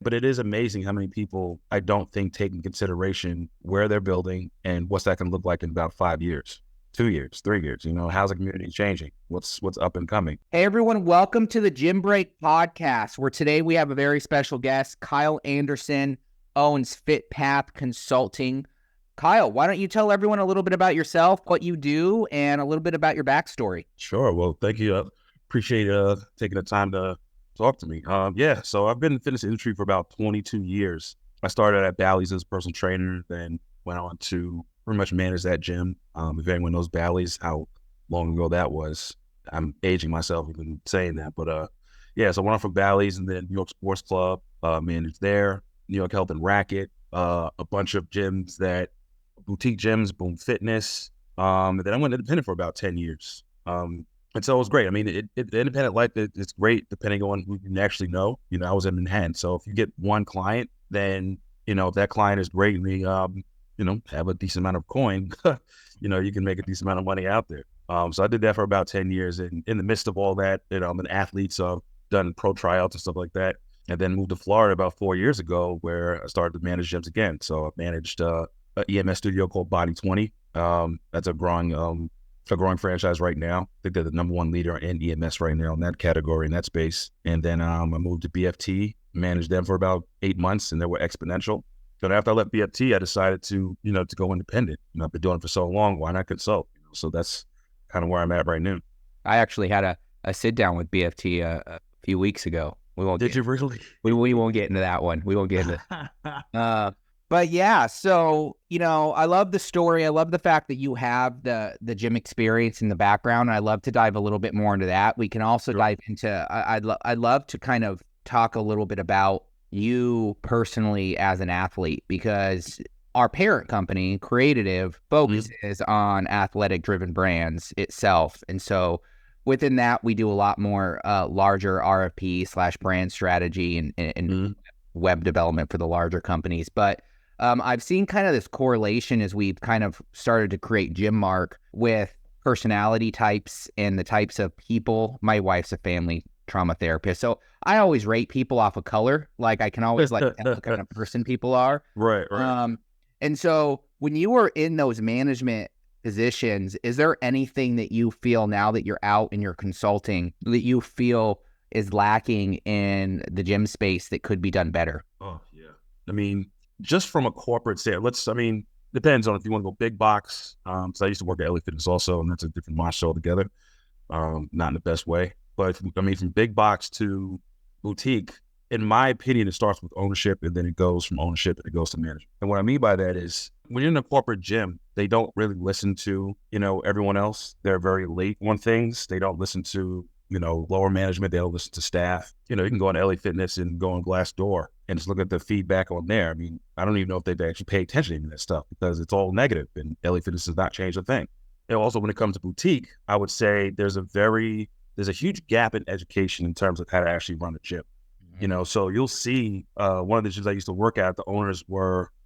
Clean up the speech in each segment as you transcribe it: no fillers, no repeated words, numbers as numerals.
But it is amazing how many people I don't think take in consideration where they're building and what's that going to look like in about 5 years, 2 years, 3 years. How's the community changing? What's up and coming? Hey everyone, welcome to the Gym Break podcast, where today we have a very special guest. Kyle Anderson owns FitPath Consulting. Kyle, why don't you tell everyone a little bit about yourself, what you do, and a little bit about your backstory? Sure. Well, thank you. I appreciate taking the time to talk to me. So I've been in the fitness industry for about 22 years. I started at Bally's as a personal trainer, then went on to pretty much manage that gym. If anyone knows Bally's, how long ago that was. I'm aging myself even saying that. But so I went on from Bally's and then New York Sports Club, managed there, New York Health and Racket, a bunch of gyms boutique gyms, Boom Fitness. And then I went independent for about 10 years. And so it was great. I mean, the independent life, it's great depending on who you actually know. I was in Manhattan. So if you get one client, then, if that client is great and they, have a decent amount of coin, you can make a decent amount of money out there. So I did that for about 10 years. And in the midst of all that, I'm an athlete, so I've done pro tryouts and stuff like that. And then moved to Florida about 4 years ago where I started to manage gyms again. So I managed an EMS studio called Body 20. That's a growing franchise right now. I think they're the number one leader in EMS right now in that category, in that space. And then I moved to BFT, managed them for about 8 months, and they were exponential. But after I left BFT, I decided to go independent. I've been doing it for so long. Why not consult? So that's kind of where I'm at right now. I actually had a sit down with BFT a few weeks ago. Did you really? We won't get into that one. We won't get into But yeah, so, I love the story. I love the fact that you have the gym experience in the background. I love to dive a little bit more into that. We can also dive into, I'd love to kind of talk a little bit about you personally as an athlete, because our parent company, Creative, focuses on athletic-driven brands itself. And so within that, we do a lot more larger RFP/brand strategy and web development for the larger companies. But I've seen kind of this correlation as we've kind of started to create GymMark with personality types and the types of people. My wife's a family trauma therapist, so I always rate people off of color. Like I can always tell what kind of person people are. Right. And so when you were in those management positions, is there anything that you feel now that you're out and you're consulting that you feel is lacking in the gym space that could be done better? Oh, yeah. I mean, just from a corporate sale, depends on if you want to go big box. So I used to work at LA Fitness also, and that's a different monster altogether. Not in the best way. But from big box to boutique, in my opinion, it starts with ownership, and then it goes from ownership and it goes to management. And what I mean by that is when you're in a corporate gym, they don't really listen to, everyone else. They're very late on things. They don't listen to, lower management. They don't listen to staff. You can go on LA Fitness and go on Glassdoor and just look at the feedback on there. I mean, I don't even know if they actually pay attention to any of that stuff because it's all negative, and LA Fitness has not changed a thing. And also, when it comes to boutique, I would say there's a huge gap in education in terms of how to actually run a gym. So you'll see one of the gyms I used to work at, the owners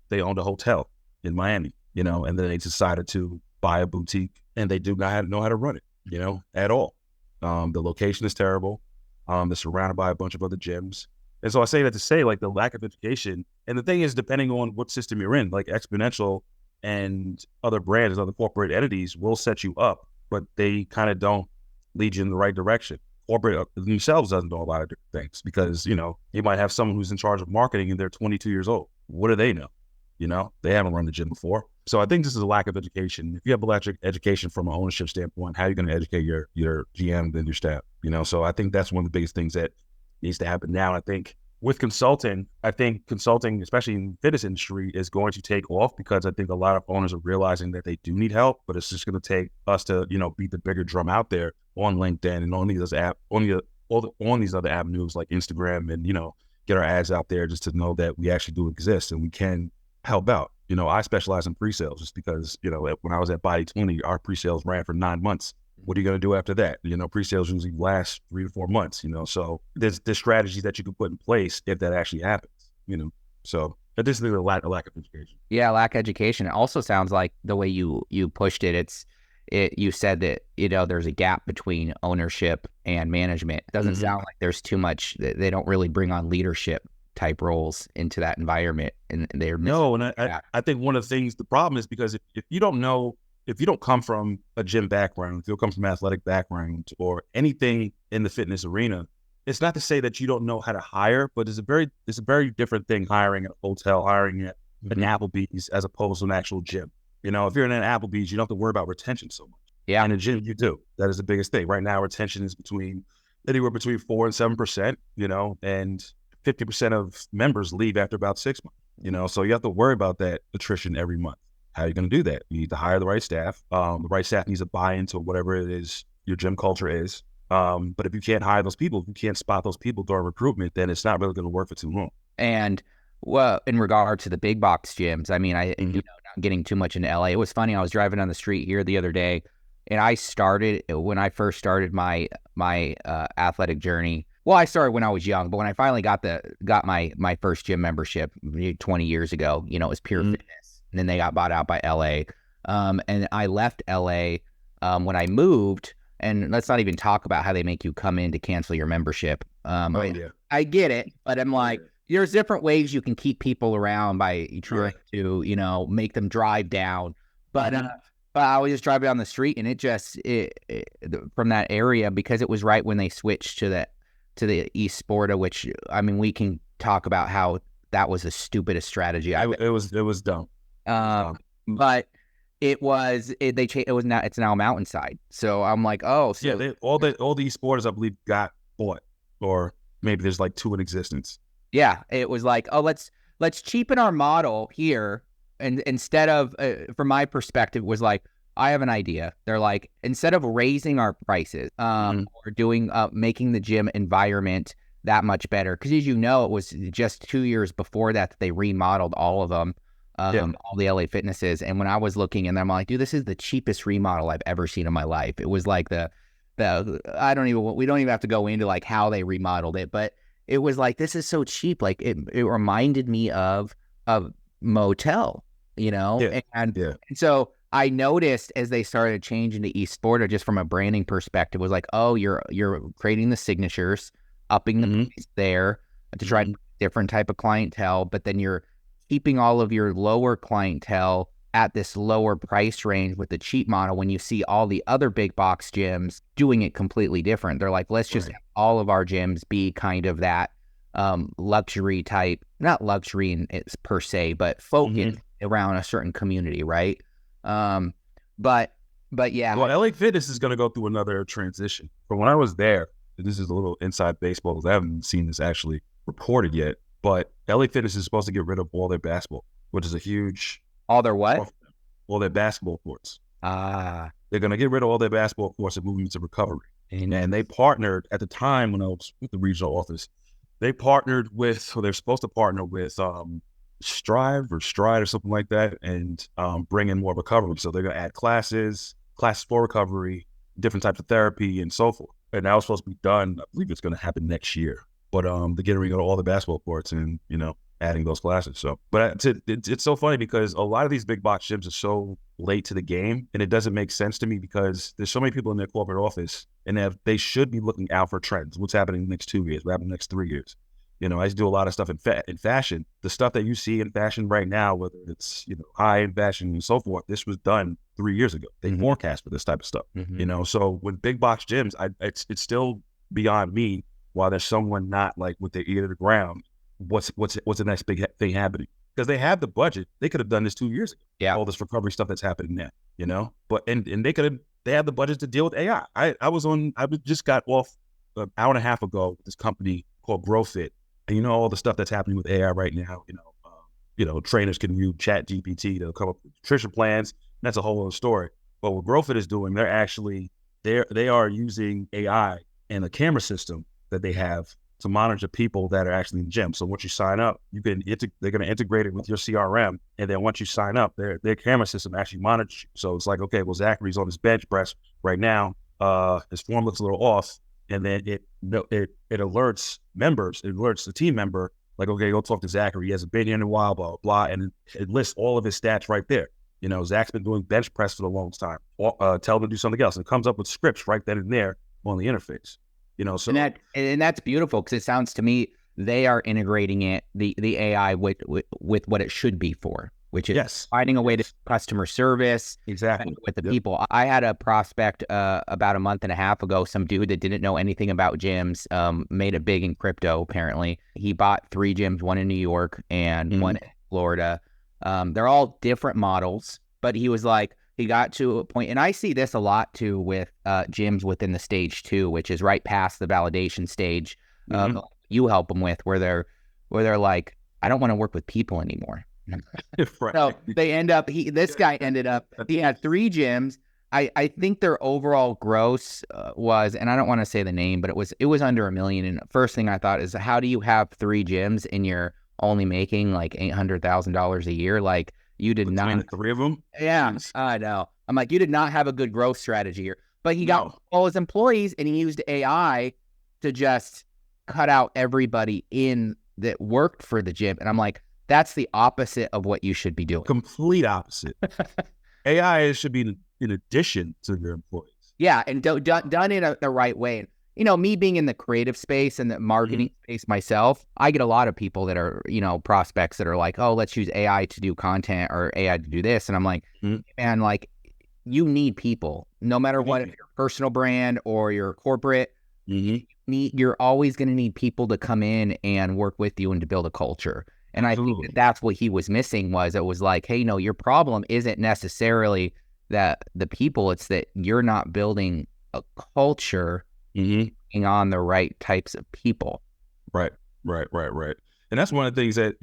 they owned a hotel in Miami, and then they decided to buy a boutique, and they do not know how to run it, at all. The location is terrible. They're surrounded by a bunch of other gyms. And so I say that to say, like, the lack of education. And the thing is, depending on what system you're in, like Exponential and other brands, other corporate entities will set you up, but they kind of don't lead you in the right direction. Corporate themselves doesn't know a lot of different things because, you might have someone who's in charge of marketing and they're 22 years old. What do they know? They haven't run the gym before. So I think this is a lack of education. If you have a lack of education from an ownership standpoint, how are you going to educate your GM and your staff? So I think that's one of the biggest things that needs to happen now. I think with consulting, especially in the fitness industry, is going to take off because I think a lot of owners are realizing that they do need help, but it's just going to take us to, beat the bigger drum out there on LinkedIn and on these other avenues like Instagram and, get our ads out there just to know that we actually do exist and we can help out. I specialize in pre-sales just because, when I was at Body 20, our pre-sales ran for 9 months. What are you going to do after that? Pre-sales usually last 3 to 4 months, so there's strategies that you can put in place if that actually happens, so I just think a lack of education. Yeah, lack of education. It also sounds like the way you pushed it, you said that, there's a gap between ownership and management. It doesn't sound like there's too much, they don't really bring on leadership type roles into that environment, and they're no. And I think one of the things, the problem is because if you don't know, if you don't come from a gym background, if you don't come from an athletic background or anything in the fitness arena, it's not to say that you don't know how to hire, but it's a very different thing hiring at a hotel, hiring at an Applebee's as opposed to an actual gym. You know, if you're in an Applebee's, you don't have to worry about retention so much. Yeah. In a gym, you do. That is the biggest thing. Right now, retention is anywhere between 4 and 7%, you know, and 50% of members leave after about 6 months, you know, so you have to worry about that attrition every month. How are you going to do that? You need to hire the right staff. The right staff needs to buy into whatever it is your gym culture is. But if you can't hire those people, if you can't spot those people during recruitment, then it's not really going to work for too long. And well, in regard to the big box gyms, I mean, you know, not getting too much into LA. It was funny. I was driving down the street here the other day, and when I first started my athletic journey. Well, I started when I was young, but when I finally got my first gym membership 20 years ago, you know, it was Pure Fitness, and then they got bought out by LA. And I left LA when I moved. And let's not even talk about how they make you come in to cancel your membership. I get it, but I'm like, there's different ways you can keep people around by trying to, you know, make them drive down. But I was just driving down the street, and from that area, because it was right when they switched to the East Sporta, which, I mean, we can talk about how that was the stupidest strategy. It was dumb. But it's now Mountainside. So I'm like, all the sports I believe got bought, or maybe there's like 2 in existence. Yeah, it was like, let's cheapen our model here, and instead of, from my perspective, it was like, I have an idea. They're like, instead of raising our prices, or doing making the gym environment that much better, because as you know, it was just 2 years before that they remodeled all of them. All the LA Fitnesses. And when I was looking, and I'm like, dude, this is the cheapest remodel I've ever seen in my life. It was like we don't even have to go into like how they remodeled it, but it was like, this is so cheap. Like it reminded me of a motel, you know? And so I noticed as they started changing to East Sporta, just from a branding perspective, was like, oh, you're creating the signatures, upping the price there to try different type of clientele, but then you're keeping all of your lower clientele at this lower price range with the cheap model, when you see all the other big box gyms doing it completely different. They're like, let's just have all of our gyms be kind of that luxury type, not luxury in its per se, but focused around a certain community, right? But yeah. Well, LA Fitness is going to go through another transition. From when I was there, this is a little inside baseball because I haven't seen this actually reported yet, but LA Fitness is supposed to get rid of all their basketball, which is a huge... All their what? All their basketball courts. They're going to get rid of all their basketball courts and move them to recovery. And they partnered at the time when I was with the regional office. They partnered with, or they're supposed to partner with Strive or Stride or something like that, and bring in more recovery. So they're going to add classes for recovery, different types of therapy, and so forth. And that was supposed to be done. I believe it's going to happen next year. But they're getting rid of all the basketball courts and, adding those classes. So, but it's so funny because a lot of these big box gyms are so late to the game, and it doesn't make sense to me because there's so many people in their corporate office, and they should be looking out for trends. What's happening in the next 2 years? What happening in the next 3 years? I used to do a lot of stuff in fashion. The stuff that you see in fashion right now, whether it's high-end fashion and so forth, this was done 3 years ago. They forecast for this type of stuff. So with big box gyms, it's still beyond me why there's someone not like with their ear to the ground. What's the next big thing happening? Because they have the budget. They could have done this 2 years ago. Yeah, all this recovery stuff that's happening now. But and they have the budget to deal with AI. I just got off an hour and a half ago with this company called GrowFit, and all the stuff that's happening with AI right now. Trainers can use Chat GPT to come up with nutrition plans. That's a whole other story. But what GrowFit is doing, they are using AI and a camera system that they have to monitor people that are actually in the gym. So once you sign up, they're going to integrate it with your CRM. And then once you sign up, their camera system actually monitors you. So it's like, okay, well, Zachary's on his bench press right now. His form looks a little off. And then it alerts members, it alerts the team member, like, okay, go talk to Zachary. He hasn't been here in a while, blah, blah, blah. And it lists all of his stats right there. Zach's been doing bench press for the longest time. Tell him to do something else. And it comes up with scripts right then and there on the interface. So and that's beautiful because it sounds to me they are integrating the AI with what it should be for, which is finding a way to customer service exactly with the people. I had a prospect about a month and a half ago, some dude that didn't know anything about gyms, made it big in crypto apparently. He bought 3 gyms, one in New York and one in Florida. They're all different models, but he was like, he got to a point, and I see this a lot too with gyms within the stage 2, which is right past the validation stage. You help them with where they're like, I don't want to work with people anymore. Right. So they end up, this guy ended up, he had 3 gyms. I think their overall gross was, and I don't want to say the name, but it was under $1 million. And first thing I thought is, how do you have 3 gyms and you're only making like $800,000 a year? Like, you did not. The 3 of them? Yeah, I know. I'm like, you did not have a good growth strategy here. But he got all his employees and he used AI to just cut out everybody in that worked for the gym. And I'm like, that's the opposite of what you should be doing. Complete opposite. AI should be in addition to your employees. Yeah, and done in the right way. You know, me being in the creative space and the marketing space myself, I get a lot of people that are, prospects that are like, oh, let's use AI to do content or AI to do this. And I'm like, man, like, you need people, no matter what, if you're a personal brand or you're corporate, you're always going to need people to come in and work with you and to build a culture. And I think that's what he was missing. It was like, hey, no, your problem isn't necessarily that the people, it's that you're not building a culture on the right types of people. Right. And that's one of the things that,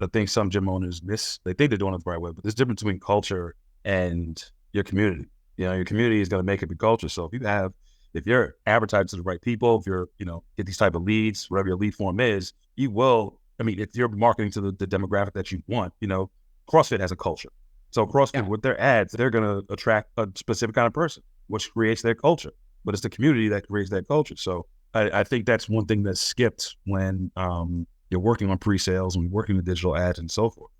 I think some gym owners miss. They think they're doing it the right way, but there's a difference between culture and your community. Your community is going to make up your culture. So if you're advertising to the right people, if you're, get these type of leads, whatever your lead form is, you will, if you're marketing to the demographic that you want, CrossFit has a culture. So CrossFit with their ads, they're going to attract a specific kind of person, which creates their culture. But it's the community that creates that culture. So I think that's one thing that's skipped when you're working on pre-sales and working with digital ads and so forth,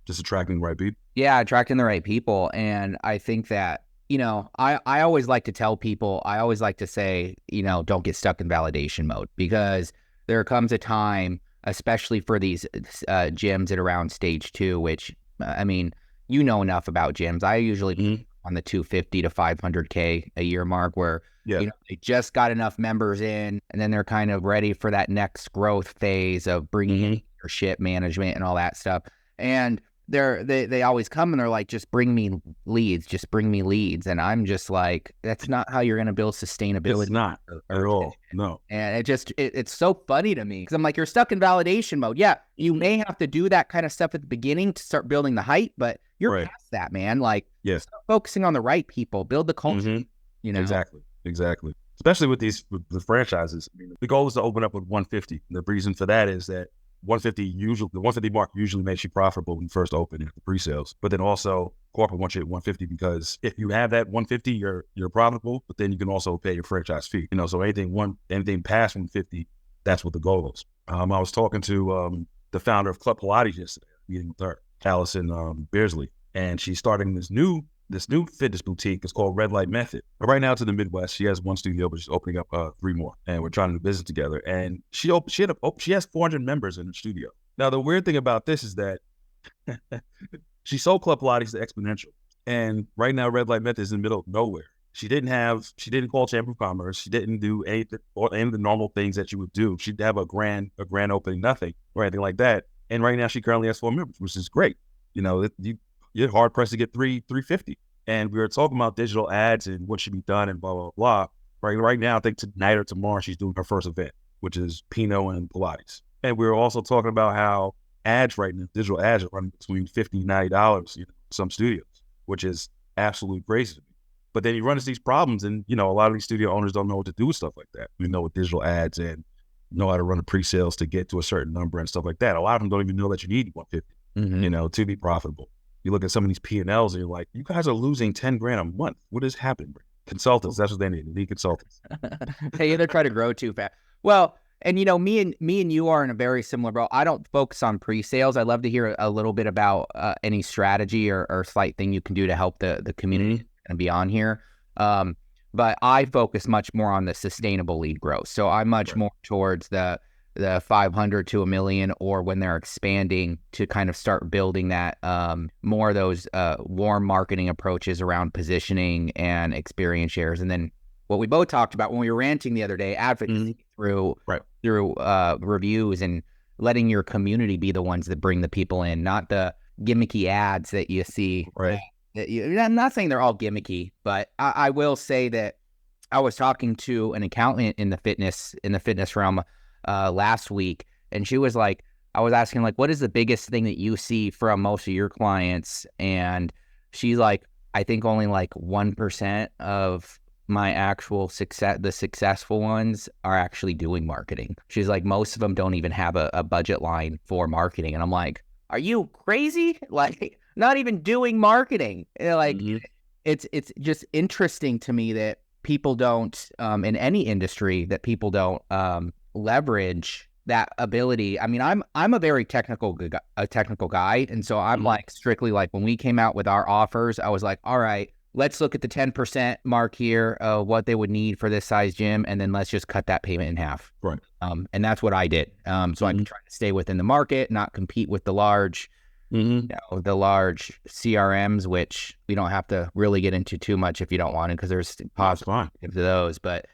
just attracting the right people. Yeah, attracting the right people. And I think that, I always like to tell people, I always like to say, don't get stuck in validation mode, because there comes a time, especially for these gyms at around stage 2, which, enough about gyms. I usually on the 250 to 500K a year mark, where they just got enough members in, and then they're kind of ready for that next growth phase of bringing in leadership, management, and all that stuff. And they always come and they're like, just bring me leads. And I'm just like, that's not how you're going to build sustainability. It's not at all. No. And it's so funny to me, because I'm like, you're stuck in validation mode. Yeah, you may have to do that kind of stuff at the beginning to start building the hype, but you're past that, man. Like, start focusing on the right people, build the culture. Exactly. Especially with the franchises. The goal is to open up with 150. The reason for that is that the 150 mark usually makes you profitable when you first open at the pre-sales. But then also corporate wants you at 150, because if you have that 150, you're profitable, but then you can also pay your franchise fee. So anything past 150, that's what the goal is. I was talking to the founder of Club Pilates yesterday, meeting with her, Allison Beardsley, and she's starting this new fitness boutique. It's called Red Light Method. But right now it's in the Midwest. She has 1 studio, but she's opening up 3 more, and we're trying to do business together. And she has 400 members in her studio. Now, the weird thing about this is that she sold Club Pilates to Exponential, and right now Red Light Method is in the middle of nowhere. She didn't call Chamber of Commerce. She didn't do anything or any of the normal things that you would do. She'd have a grand opening, nothing or anything like that. And right now she currently has 4 members, which is great. You're hard pressed to get 350. And we were talking about digital ads and what should be done and blah, blah, blah. Right now, I think tonight or tomorrow, she's doing her first event, which is Pinot and Pilates. And we were also talking about how ads right now, digital ads are running between $50 and $90, some studios, which is absolutely crazy to me. But then you run into these problems, and, a lot of these studio owners don't know what to do with stuff like that. With digital ads and know how to run the pre-sales to get to a certain number and stuff like that. A lot of them don't even know that you need 150, to be profitable. You look at some of these P&Ls and you're like, you guys are losing 10 grand a month. What is happening? Consultants, that's what they need. They need consultants. They either try to grow too fast. Well, and me and you are in a very similar boat. I don't focus on pre-sales. I'd love to hear a little bit about any strategy or slight thing you can do to help the community and be on here. But I focus much more on the sustainable lead growth. So I'm much more towards the the 500 to a million, or when they're expanding to kind of start building that more of those warm marketing approaches around positioning and experience shares. And then what we both talked about when we were ranting the other day, advocacy through reviews and letting your community be the ones that bring the people in, not the gimmicky ads that you see. Right. I'm not saying they're all gimmicky, but I will say that I was talking to an accountant in the fitness realm last week, and she was like, I was asking like, what is the biggest thing that you see from most of your clients? And she's like, I think only like 1% of my actual success, the successful ones, are actually doing marketing. She's like, most of them don't even have a budget line for marketing. And I'm like, are you crazy? Like, not even doing marketing. Like, it's just interesting to me that people don't, in any industry, that people don't leverage that ability. I mean, I'm a very technical guy, and so I'm like strictly like, when we came out with our offers, I was like, all right, let's look at the 10% mark here of what they would need for this size gym, and then let's just cut that payment in half. Right. And that's what I did. So I can try to stay within the market, not compete with the large, the large CRMs, which we don't have to really get into too much if you don't want to, because there's positive to those. But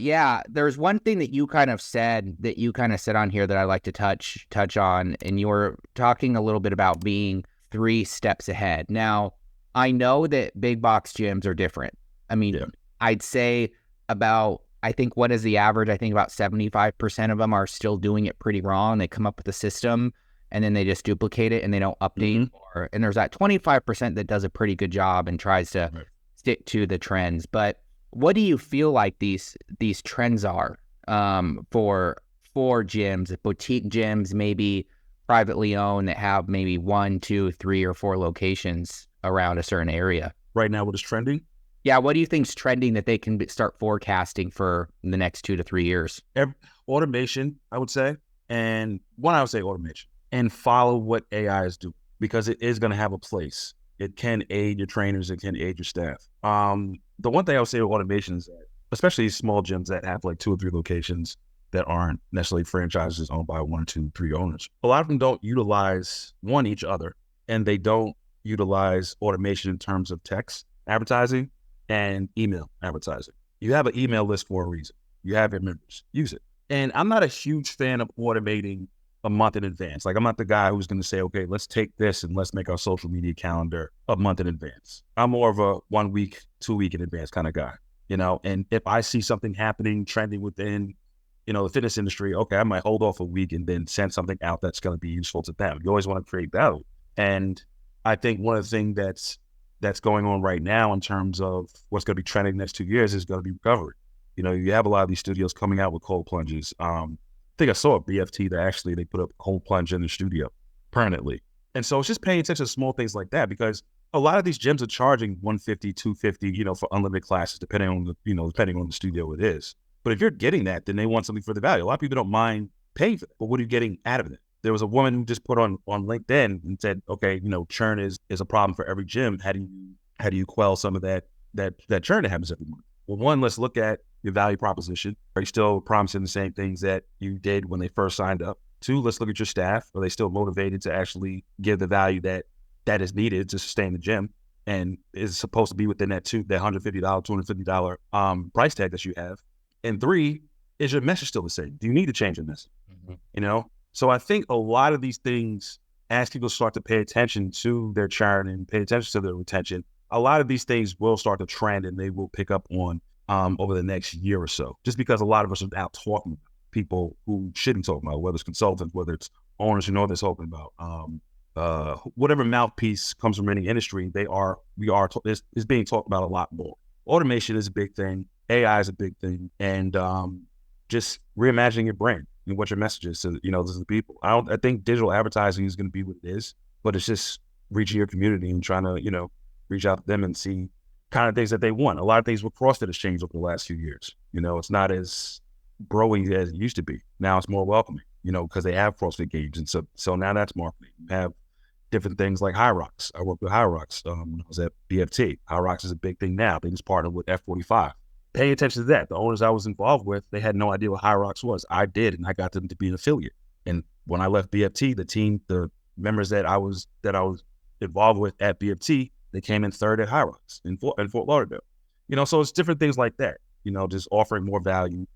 yeah, there's one thing that you kind of said on here that I like to touch on, and you were talking a little bit about being 3 steps ahead. Now, I know that big box gyms are different. I mean, I'd say I think what is the average? I think about 75% of them are still doing it pretty wrong. They come up with a system and then they just duplicate it and they don't update. And there's that 25% that does a pretty good job and tries to stick to the trends. But what do you feel like these trends are for gyms, boutique gyms, maybe privately owned, that have maybe 1, 2, 3, or 4 locations around a certain area? Right now, what is trending? Yeah, what do you think's trending that they can start forecasting for the next 2 to 3 years? Automation, I would say. And I would say automation. And follow what AI is doing, because it is going to have a place. It can aid your trainers. It can aid your staff. The one thing I would say with automation is that, especially small gyms that have like 2 or 3 locations that aren't necessarily franchises owned by 1, 2, 3 owners, a lot of them don't utilize each other, and they don't utilize automation in terms of text advertising and email advertising. You have an email list for a reason. You have your members. Use it. And I'm not a huge fan of automating a month in advance. Like, I'm not the guy who's going to say, okay, let's take this and let's make our social media calendar a month in advance. I'm more of a 1 week, 2 week in advance kind of guy, and if I see something happening, trending within, the fitness industry, okay, I might hold off a week and then send something out that's going to be useful to them. You always want to create value. And I think one of the things that's going on right now in terms of what's going to be trending next 2 years is going to be recovery. You have a lot of these studios coming out with cold plunges. I think I saw a BFT that actually they put a cold plunge in the studio permanently. And so it's just paying attention to small things like that, because a lot of these gyms are charging $150, $250, for unlimited classes, depending on the studio it is. But if you're getting that, then they want something for the value. A lot of people don't mind paying for that, but what are you getting out of it? There was a woman who just put on LinkedIn and said, okay, churn is a problem for every gym. How do you quell some of that churn that happens every month? Well, 1, let's look at your value proposition. Are you still promising the same things that you did when they first signed up? 2, let's look at your staff. Are they still motivated to actually give the value that is needed to sustain the gym and is supposed to be within that $150, $250 price tag that you have? And 3, is your message still the same? Do you need to change your message? So I think a lot of these things, as people start to pay attention to their churn and pay attention to their retention, a lot of these things will start to trend and they will pick up on over the next year or so, just because a lot of us are out talking about people who shouldn't talk about, whether it's consultants, whether it's owners who know what they're talking about. Whatever mouthpiece comes from any industry, is being talked about a lot more. Automation is a big thing. AI is a big thing. And just reimagining your brand and what your message is to the people. I think digital advertising is going to be what it is, but it's just reaching your community and trying to, reach out to them and see kind of things that they want. A lot of things with CrossFit has changed over the last few years. It's not as broy as it used to be. Now it's more welcoming, because they have CrossFit games. And so now that's marketing. You have different things like High Rocks. I worked with High Rocks when I was at BFT. High Rocks is a big thing now. They just partnered with F45. paying attention to that. The owners I was involved with, they had no idea what High Rocks was. I did, and I got them to be an affiliate. And when I left BFT, the members that I was involved with at BFT, they came in third at High Rocks in Fort Lauderdale. So it's different things like that. Just offering more value,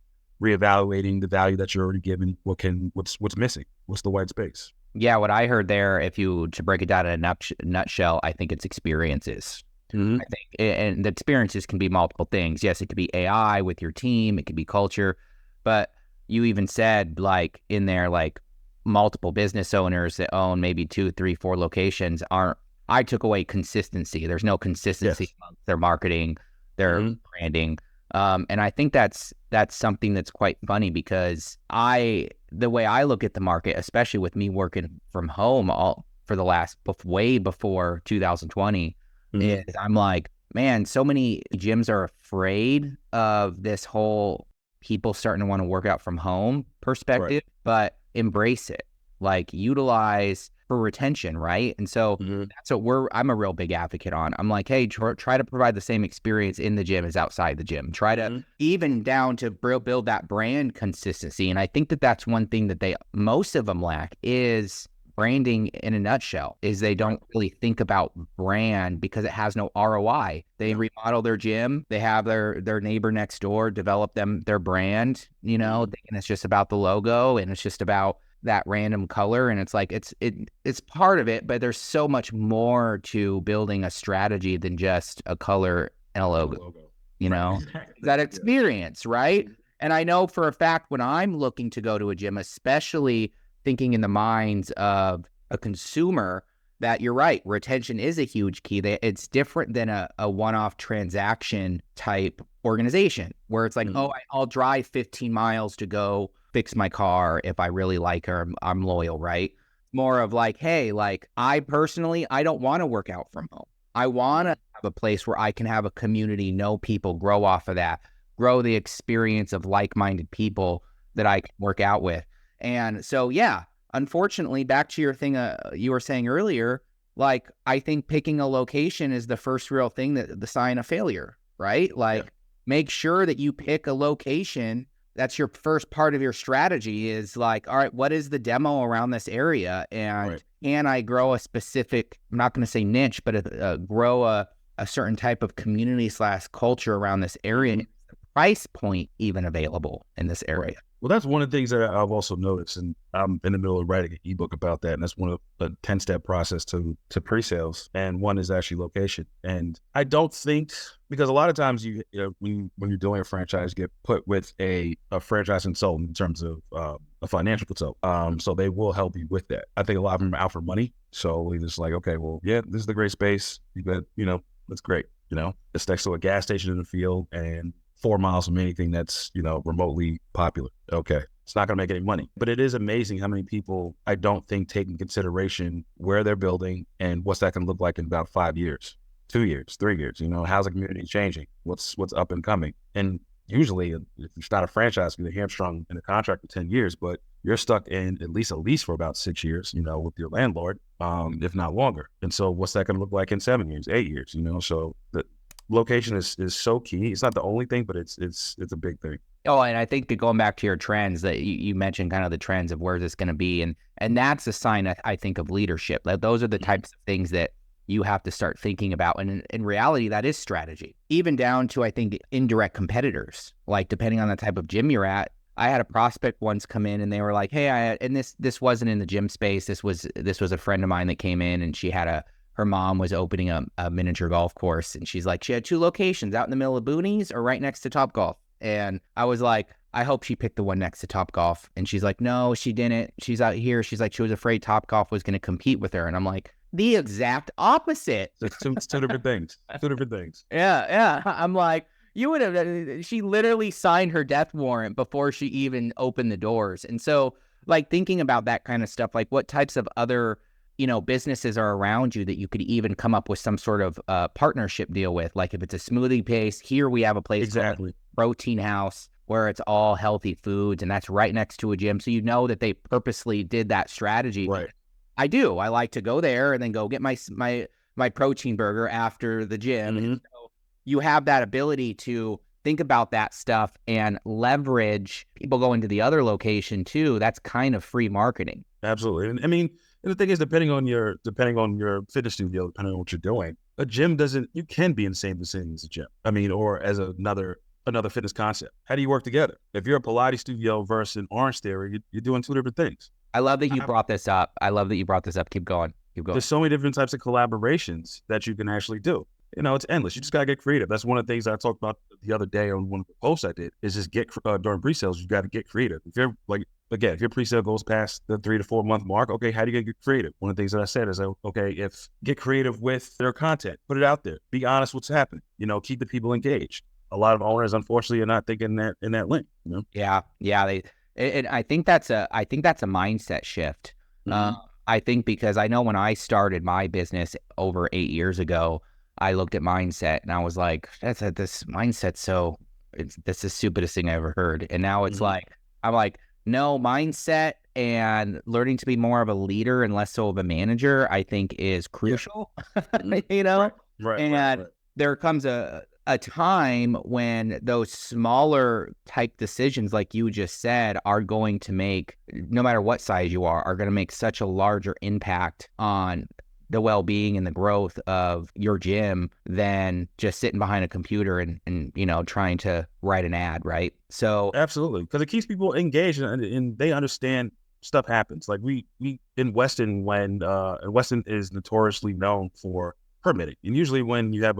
reevaluating the value that you're already given. What's missing? What's the white space? Yeah, what I heard there, to break it down in a nutshell, I think it's experiences. Mm-hmm. I think, and the experiences can be multiple things. Yes, it could be AI with your team, it could be culture, but you even said like in there, like multiple business owners that own maybe 2, 3, 4 locations I took away consistency. There's no consistency amongst their marketing, their branding. And I think that's something that's quite funny because the way I look at the market, especially with me working from home for the last way before 2020, is I'm like, man, so many gyms are afraid of this whole people starting to want to work out from home perspective, but embrace it, like utilize for retention, right? And so that's what I'm a real big advocate on. I'm like, hey, try to provide the same experience in the gym as outside the gym. Try to even down to build that brand consistency. And I think that's one thing that most of them lack is branding in a nutshell, is they don't really think about brand because it has no ROI. They remodel their gym, they have their neighbor next door develop their brand, thinking it's just about the logo and it's just about that random color. And it's like, it's part of it, but there's so much more to building a strategy than just a color and a logo. That experience, right? And I know for a fact when I'm looking to go to a gym, especially thinking in the minds of a consumer, that you're right, retention is a huge key. It's different than a one-off transaction type organization where it's like, I'll drive 15 miles to go fix my car if I really like her, I'm loyal, right? More of like, hey, like I personally, I don't want to work out from home. I want to have a place where I can have a community, know people, grow off of that, grow the experience of like-minded people that I can work out with. And so, yeah, unfortunately, back to your thing you were saying earlier, like I think picking a location is the first real thing the sign of failure, right? Like make sure that you pick a location. That's your first part of your strategy is like, all right, what is the demo around this area? And can I grow a specific, I'm not going to say niche, but grow a certain type of community / culture around this area? And the price point even available in this area? Well, that's one of the things that I've also noticed, and I'm in the middle of writing an ebook about that, and that's one of the 10-step process to pre-sales, and one is actually location. And I don't think, because a lot of times when you're doing a franchise, you get put with a franchise consultant in terms of a financial consultant, so they will help you with that. I think a lot of them are out for money, so we just like, okay, well, yeah, this is the great space, but that's great, it's next to a gas station in the field and 4 miles from anything that's, remotely popular. Okay. It's not going to make any money, but it is amazing how many people I don't think take in consideration where they're building and what's that going to look like in about 5 years, 2 years, 3 years, how's the community changing? What's up and coming? And usually if it's not a franchise, you're hamstrung in a contract for 10 years, but you're stuck in at least for about 6 years, with your landlord, if not longer. And so what's that going to look like in 7 years, 8 years, so the location is so key. It's not the only thing, but it's a big thing. Oh, and I think that going back to your trends that you mentioned, kind of the trends of where this going to be, and that's a sign I think of leadership. Like those are the types of things that you have to start thinking about, and in reality, that is strategy. Even down to I think indirect competitors. Like depending on the type of gym you're at, I had a prospect once come in, and they were like, "Hey, this wasn't in the gym space. This was a friend of mine that came in, and she had her mom was opening a miniature golf course, and she's like, she had 2 locations out in the middle of boonies or right next to Top Golf." And I was like, I hope she picked the one next to Top Golf. And she's like, no, she didn't. She's out here. She's like, she was afraid Top Golf was going to compete with her. And I'm like, the exact opposite. It's two different things. 2 different things. Yeah. I'm like, you would have, she literally signed her death warrant before she even opened the doors. And so like thinking about that kind of stuff, like what types of other businesses are around you that you could even come up with some sort of partnership deal with. Like if it's a smoothie place, here we have a place called Protein House where it's all healthy foods, and that's right next to a gym. So that they purposely did that strategy. Right. I do. I like to go there and then go get my protein burger after the gym. And so you have that ability to think about that stuff and leverage people going to the other location too, that's kind of free marketing. Absolutely. And I mean, and the thing is, depending on your fitness studio, depending on what you're doing, a gym you can be in the same vicinity as a gym. I mean, or as another fitness concept. How do you work together? If you're a Pilates studio versus an Orange Theory, you're doing two different things. I love that you brought this up. Keep going. There's so many different types of collaborations that you can actually do. It's endless. You just got to get creative. That's one of the things I talked about the other day on one of the posts I did, is just during pre-sales, you got to get creative. If you're if your pre-sale goes past the 3 to 4 month mark, okay, how do you get creative? One of the things that I said is, okay, get creative with their content, put it out there, be honest what's happening, keep the people engaged. A lot of owners, unfortunately, are not thinking that in that link. Yeah. And I think that's a mindset shift. I think because I know when I started my business over 8 years ago, I looked at mindset and I was like, this mindset's that's the stupidest thing I ever heard. And now it's I'm like, no, mindset and learning to be more of a leader and less so of a manager, I think is crucial, Right. There comes a time when those smaller type decisions, like you just said, are going to make, no matter what size you are going to make such a larger impact on the well-being and the growth of your gym than just sitting behind a computer and trying to write an ad, right? So absolutely, because it keeps people engaged and they understand stuff happens. Like we in Weston, when Weston is notoriously known for permitting, and usually when you have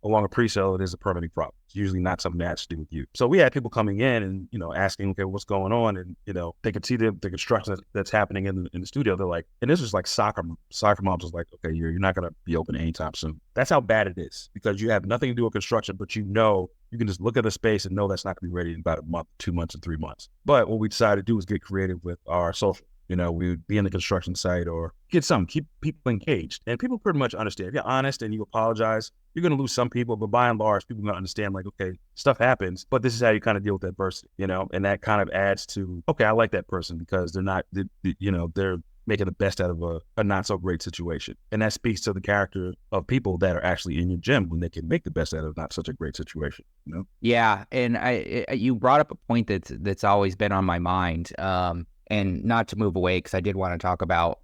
along a pre-sale, it is a permitting problem. It's usually not something that has to do with you. So we had people coming in and, asking, okay, what's going on? And, they could see the construction that's happening in the studio. They're like, and this was like soccer moms was like, okay, you're not going to be open anytime soon. That's how bad it is, because you have nothing to do with construction, but you can just look at the space and know that's not going to be ready in about a month, 2 months, and 3 months. But what we decided to do is get creative with our social. We would be in the construction site or keep people engaged. And people pretty much understand. If you're honest and you apologize, you're going to lose some people, but by and large, people are going to understand, like, okay, stuff happens, but this is how you kind of deal with adversity, and that kind of adds to, okay, I like that person because they're making the best out of a not so great situation. And that speaks to the character of people that are actually in your gym when they can make the best out of not such a great situation. Yeah. And you brought up a point that's always been on my mind. And not to move away, because I did want to kind of talk about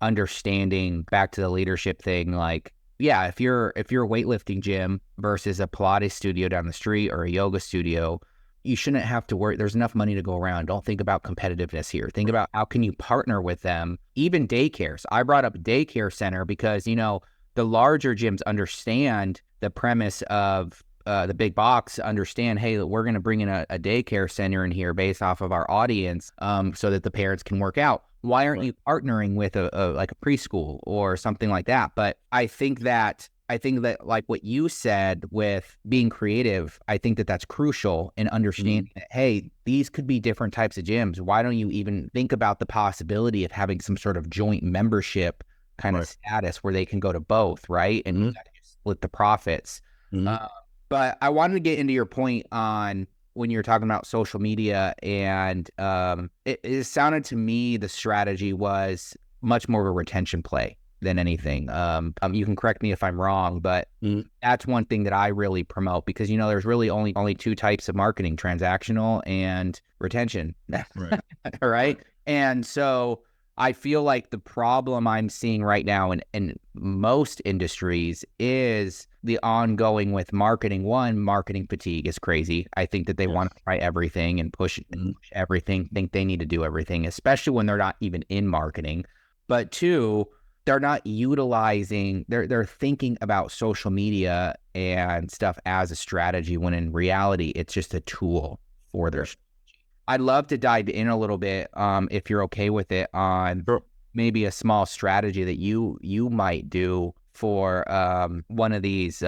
understanding back to the leadership thing. Like, yeah, if you're a weightlifting gym versus a Pilates studio down the street or a yoga studio, you shouldn't have to worry. There's enough money to go around. Don't think about competitiveness here. Think about how can you partner with them. Even daycares. I brought up daycare center because, the larger gyms understand the premise of the big box, understand, hey, we're going to bring in a daycare center in here based off of our audience, so that the parents can work out. Why aren't you partnering with a preschool or something like that? But I think that like what you said with being creative, I think that that's crucial in understanding that, hey, these could be different types of gyms. Why don't you even think about the possibility of having some sort of joint membership kind of status where they can go to both, right? And you gotta just split the profits. But I wanted to get into your point on when you're talking about social media, and it sounded to me the strategy was much more of a retention play than anything. You can correct me if I'm wrong, but that's one thing that I really promote because, there's really only two types of marketing: transactional and retention. Right. And so I feel like the problem I'm seeing right now in most industries is the ongoing with marketing. One, marketing fatigue is crazy. I think that they want to try everything and push everything, think they need to do everything, especially when they're not even in marketing. But two, they're not utilizing, they're thinking about social media and stuff as a strategy, when in reality, it's just a tool for their strategy. I'd love to dive in a little bit, if you're okay with it, on maybe a small strategy that you might do for one of these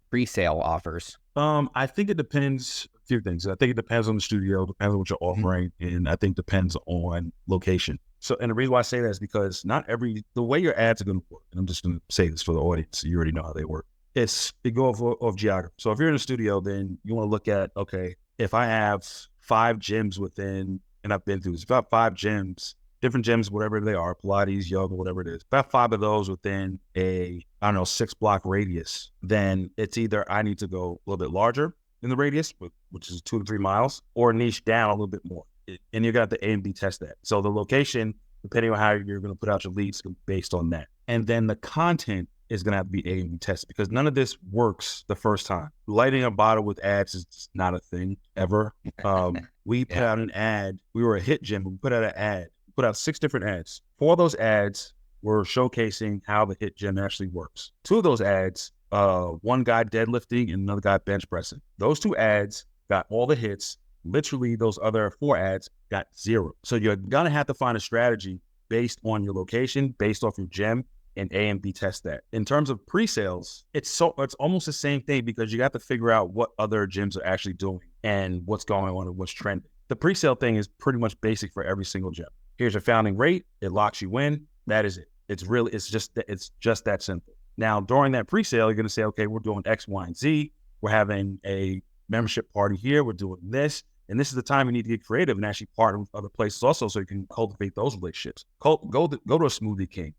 pre-sale offers. I think it depends. A few things. I think it depends on the studio, depends on what you're offering, and I think depends on location. So, and the reason why I say that is because the way your ads are going to work, and I'm just going to say this for the audience, so you already know how they work. It go off geography. So if you're in a studio, then you want to look at, okay, if I have 5 gyms within, and I've been through this, about 5 gyms different gyms, whatever they are, Pilates, yoga, whatever it is, about 5 of those within a, 6-block radius, then it's either I need to go a little bit larger in the radius, which is 2 to 3 miles, or niche down a little bit more. And you got the A and B test that. So the location, depending on how you're going to put out your leads, based on that. And then the content is going to have to be A and B tested, because none of this works the first time. Lighting a bottle with ads is not a thing ever. We put out an ad. We were a hit gym, but we put out an ad. We put out 6 different ads. 4 of those ads were showcasing how the hit gym actually works. 2 of those ads, one guy deadlifting and another guy bench pressing. Those 2 ads got all the hits. Literally, those other 4 ads got 0. So you're going to have to find a strategy based on your location, based off your gym, and A and B test that. In terms of pre-sales, it's almost the same thing, because you have to figure out what other gyms are actually doing and what's going on and what's trending. The pre-sale thing is pretty much basic for every single gym. Here's your founding rate. It locks you in. That is it. It's just that simple. Now, during that pre-sale, you're going to say, okay, we're doing X, Y, and Z. We're having a membership party here. We're doing this. And this is the time you need to get creative and actually partner with other places also, so you can cultivate those relationships. Go to a Smoothie King.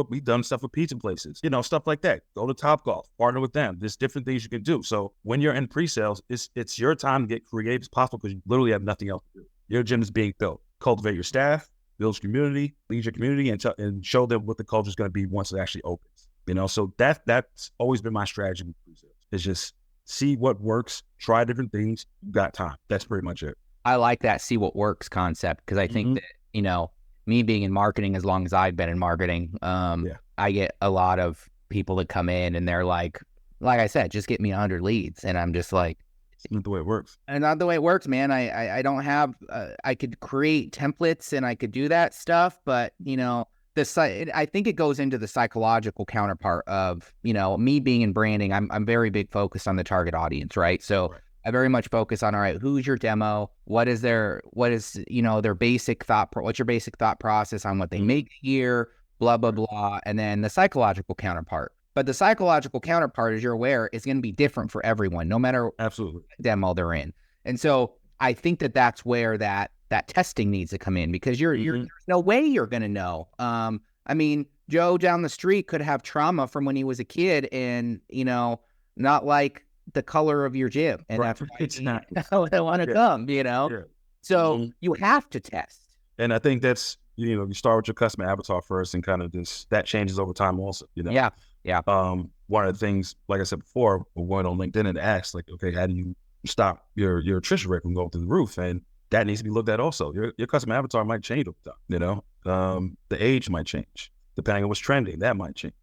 We've done stuff with pizza places, stuff like that. Go to Topgolf, partner with them. There's different things you can do. So when you're in pre-sales, it's your time to get creative as possible, because you literally have nothing else to do. Your gym is being built. Cultivate your staff, build community, lead your community, and show them what the culture is going to be once it actually opens. So that's always been my strategy with pre-sales. It's just see what works, try different things. You got time. That's pretty much it. I like that see what works concept, because I think that, me being in marketing as long as I've been in marketing, I get a lot of people that come in and they're like I said, just get me 100 leads. And I'm just like, it's not the way it works. And not the way it works, man. I don't have, I could create templates and I could do that stuff, but I think it goes into the psychological counterpart of, me being in branding. I'm very big focused on the target audience, right? So right. I very much focus on, all right, who's your demo? What is their basic thought, what's your basic thought process on what they make here, blah, blah, blah. And then the psychological counterpart. But the psychological counterpart, as you're aware, is going to be different for everyone, no matter absolutely what demo they're in. And so I think that that's where that testing needs to come in, because there's no way you're going to know. I mean, Joe down the street could have trauma from when he was a kid and, not like the color of your gym. And right. That's why they want to come, Yeah. So you have to test. And I think that's, you start with your customer avatar first, and kind of that changes over time also, Yeah. Yeah. One of the things, like I said before, we went on LinkedIn and asked, like, okay, how do you stop your attrition rate from going through the roof? And that needs to be looked at also. Your customer avatar might change over time, the age might change. Depending on what's trending, that might change.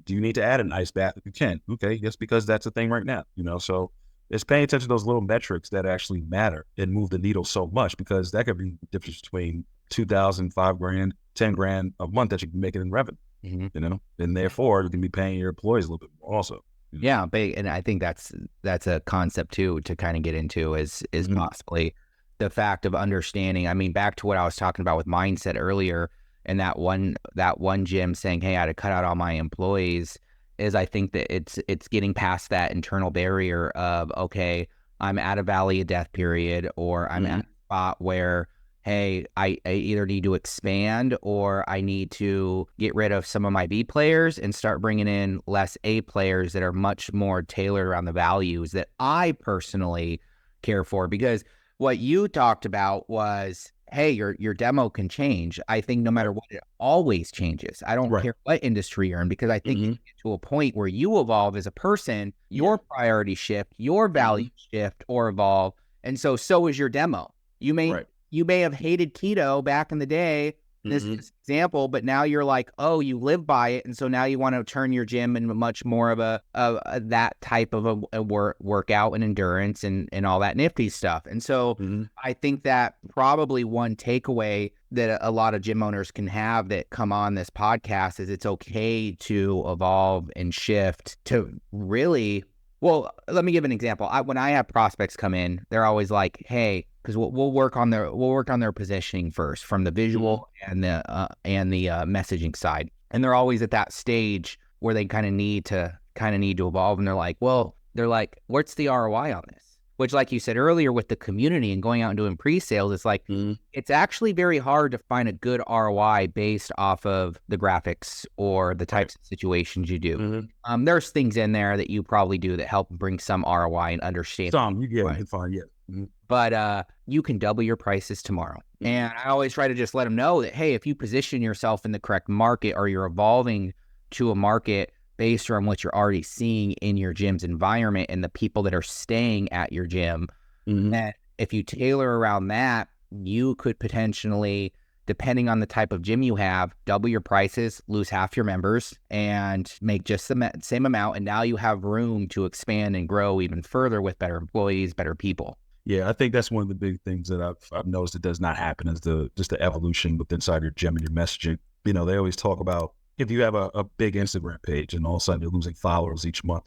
Do you need to add an ice bath if you can? Okay, just because that's a thing right now, so it's paying attention to those little metrics that actually matter and move the needle so much, because that could be the difference between $2,000, $5,000, $10,000 a month that you can make it in revenue, and therefore you can be paying your employees a little bit more also. Yeah, and I think that's a concept too to kind of get into is possibly the fact of understanding. I mean, back to what I was talking about with mindset earlier, and that one gym saying, "Hey, I had to cut out all my employees," is I think that it's getting past that internal barrier of, okay, I'm at a valley of death period, or I'm at a spot where, hey, I either need to expand or I need to get rid of some of my B players and start bringing in less A players that are much more tailored around the values that I personally care for. Because what you talked about was, hey, your demo can change. I think no matter what, it always changes. I don't care what industry you're in, because I think you get to a point where you evolve as a person, your priority shift, your value shift or evolve. And so is your demo. You may have hated keto back in the day, this is an example, but now you're like, oh, you live by it. And so now you want to turn your gym into much more of that type of a workout and endurance and all that nifty stuff. And so I think that probably one takeaway that a lot of gym owners can have that come on this podcast is it's okay to evolve and shift to really, well, let me give an example. When I have prospects come in, they're always like, hey, because we'll work on their positioning first, from the visual and the messaging side, and they're always at that stage where they kind of need to evolve, and they're like, what's the ROI on this? which like you said earlier with the community and going out and doing pre-sales, it's like, it's actually very hard to find a good ROI based off of the graphics or the types of situations you do. There's things in there that you probably do that help bring some ROI and understand. Some, you get it, fine, yeah. But you can double your prices tomorrow. And I always try to just let them know that, hey, if you position yourself in the correct market or you're evolving to a market based on what you're already seeing in your gym's environment and the people that are staying at your gym, that if you tailor around that, you could potentially, depending on the type of gym you have, double your prices, lose half your members, and make just the same amount. And now you have room to expand and grow even further with better employees, better people. Yeah, I think that's one of the big things that I've noticed that does not happen is just the evolution within inside your gym and your messaging. You know, they always talk about if you have a big Instagram page and all of a sudden you're losing followers each month.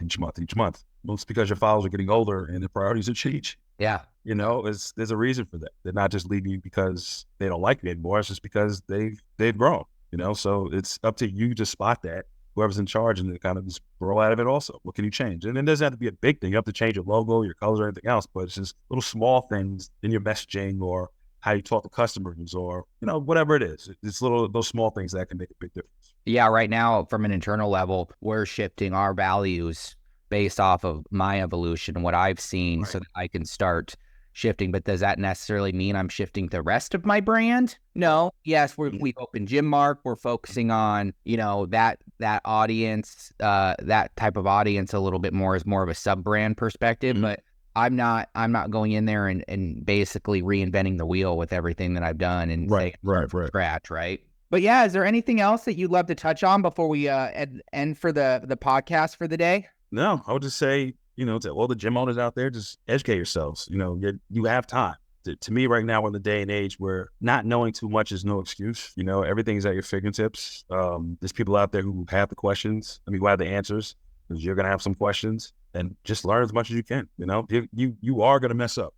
Well, it's because your followers are getting older and their priorities are changing. Yeah. You know, there's a reason for that. They're not just leaving you because they don't like you anymore. It's just because they've grown, you know? So it's up to you to spot that, whoever's in charge, and to kind of just grow out of it also. What can you change? And it doesn't have to be a big thing. You have to change your logo, your colors, or anything else, but it's just little small things in your messaging or how you talk to customers or, you know, whatever it is. It's those small things that can make a big difference. Yeah, right now, from an internal level, we're shifting our values based off of my evolution and what I've seen so that I can start shifting. But does that necessarily mean I'm shifting the rest of my brand? No. Yes, we've opened Gym Mark. We're focusing on, you know, that audience, that type of audience a little bit more as more of a sub-brand perspective. But I'm not going in there and basically reinventing the wheel with everything that I've done and saying from scratch, right? But yeah, is there anything else that you'd love to touch on before we end for the podcast for the day? No, I would just say, you know, to all the gym owners out there, just educate yourselves. You know, you have time. To me right now, we're in the day and age where not knowing too much is no excuse. You know, everything's at your fingertips. There's people out there who have the questions. I mean, who have the answers. Because you're going to have some questions, and just learn as much as you can. You know, you are going to mess up.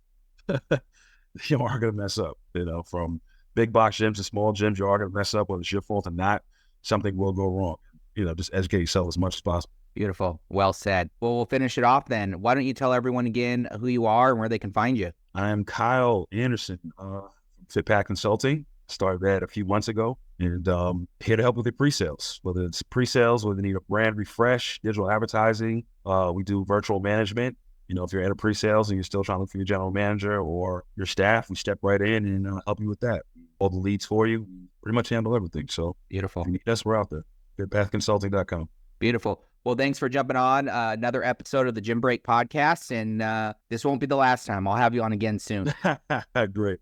You are going to mess up, you know, from big box gyms to small gyms. You are going to mess up, whether it's your fault or not. Something will go wrong. You know, just educate yourself as much as possible. Beautiful. Well said. Well, we'll finish it off then. Why don't you tell everyone again who you are and where they can find you? I am Kyle Anderson, FitPath Consulting. Started that a few months ago, and here to help with your pre-sales, whether it's pre-sales, whether you need a brand refresh, digital advertising. We do virtual management. You know, if you're at a pre-sales and you're still trying to look for your general manager or your staff, we step right in and help you with that. All the leads for you, pretty much handle everything. So beautiful. If you need us, we're out there. FitPathConsulting.com. Beautiful. Well, thanks for jumping on another episode of the Gym Break Podcast. And this won't be the last time. I'll have you on again soon. Great.